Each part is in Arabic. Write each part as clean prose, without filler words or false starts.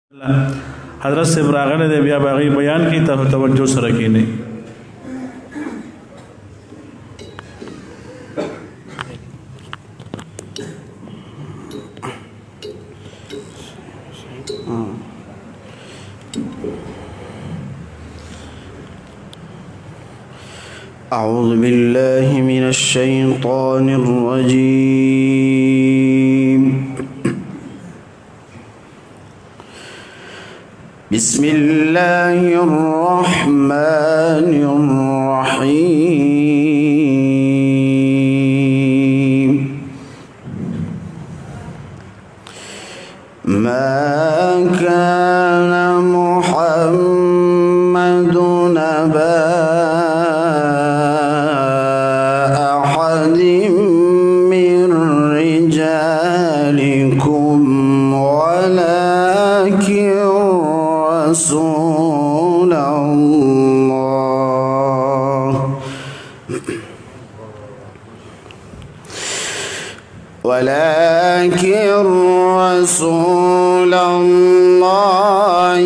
حضرت سے براغلے دے بیا باغی بیان کی توجہ سرکینے أعوذ بالله من الشيطان الرجيم. بسم الله الرحمن الرحيم. ما كان محمد نبا أحد من رجالكم ولكن رسول الله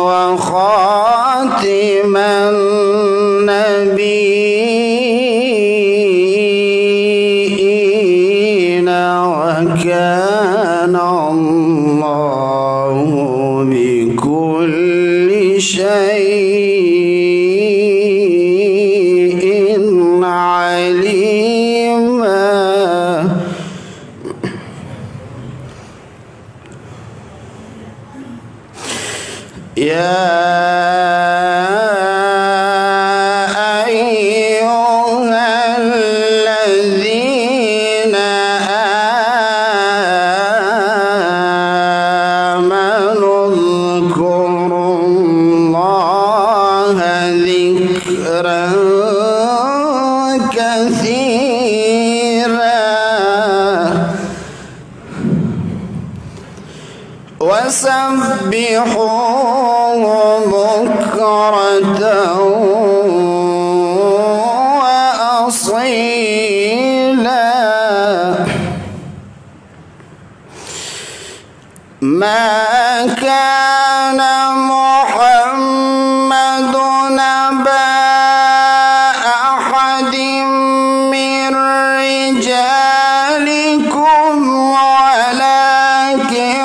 وخاتم النبيين وكان الله بكل شيء عليما. يا أيها الذين آمنوا اذكروا الله ذكرا كثيرا وسبحوه بكرة وأصيلا. ما كان محمد نبا أحد من رجالكم ولكن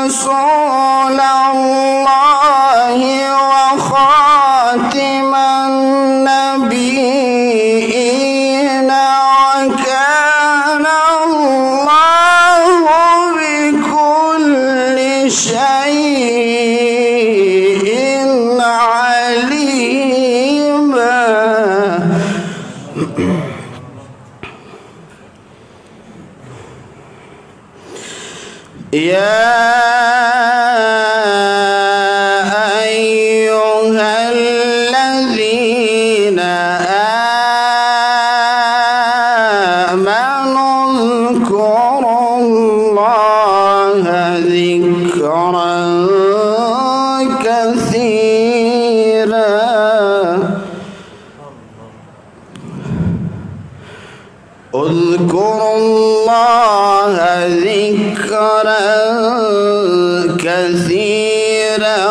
رسول الله وخاتم النبيين وكان الله بكل شيء عليما. يا أيها الذين آمنوا اذكروا الله ذكرا كثيرا اذكروا الله ذكرا كثيرا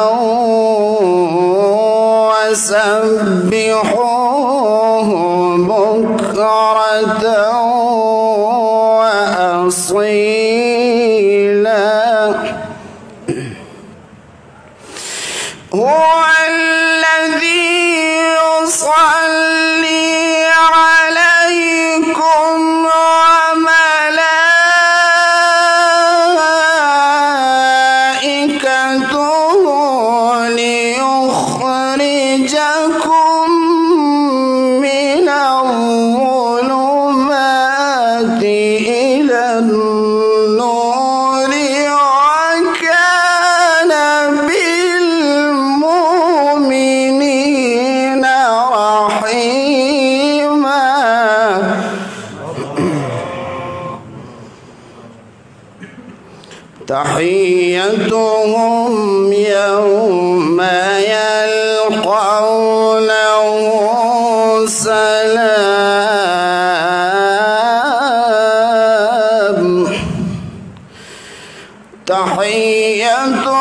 وسبحوه بكرة وأصيلا. هو الذي يصلي عليكم وملائكته ليخرجكم من الظلمات إلى النور وكان بالمؤمنين رحيما. تحيتهم يوم يلقونه سلام. تحيتهم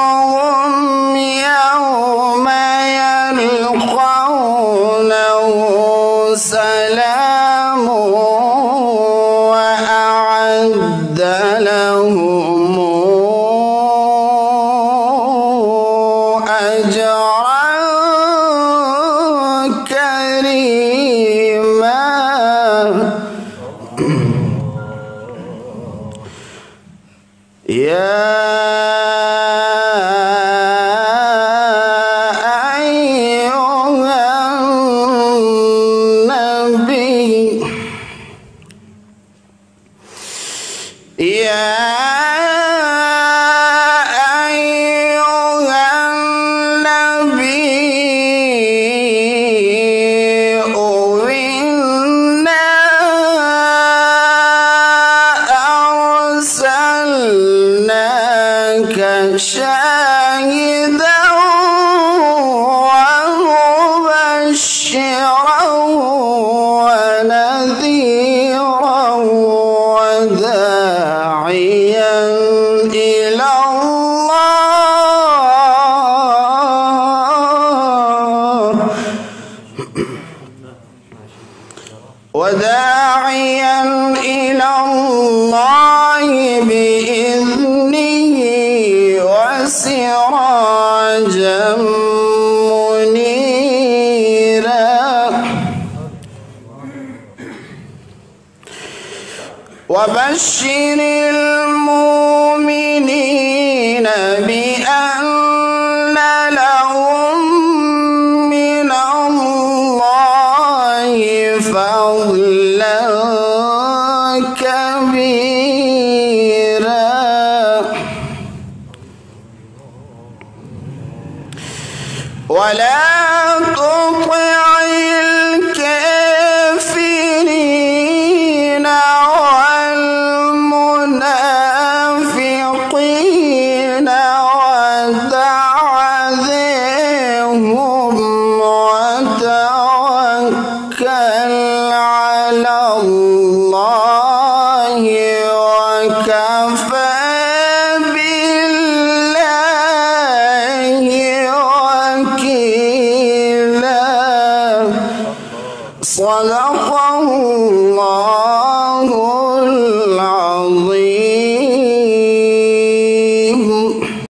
شاهدا ومبشرا ونذيرا وداعيا إلى الله بإذنه وسراجا منيرا وبشر المؤمنين بأن لهم من الله فضلا كبيرا ولا تطع الكافرين والمنافقين ودع ذيهم وتوكل على الله وكفى بالله وكيلا. صدق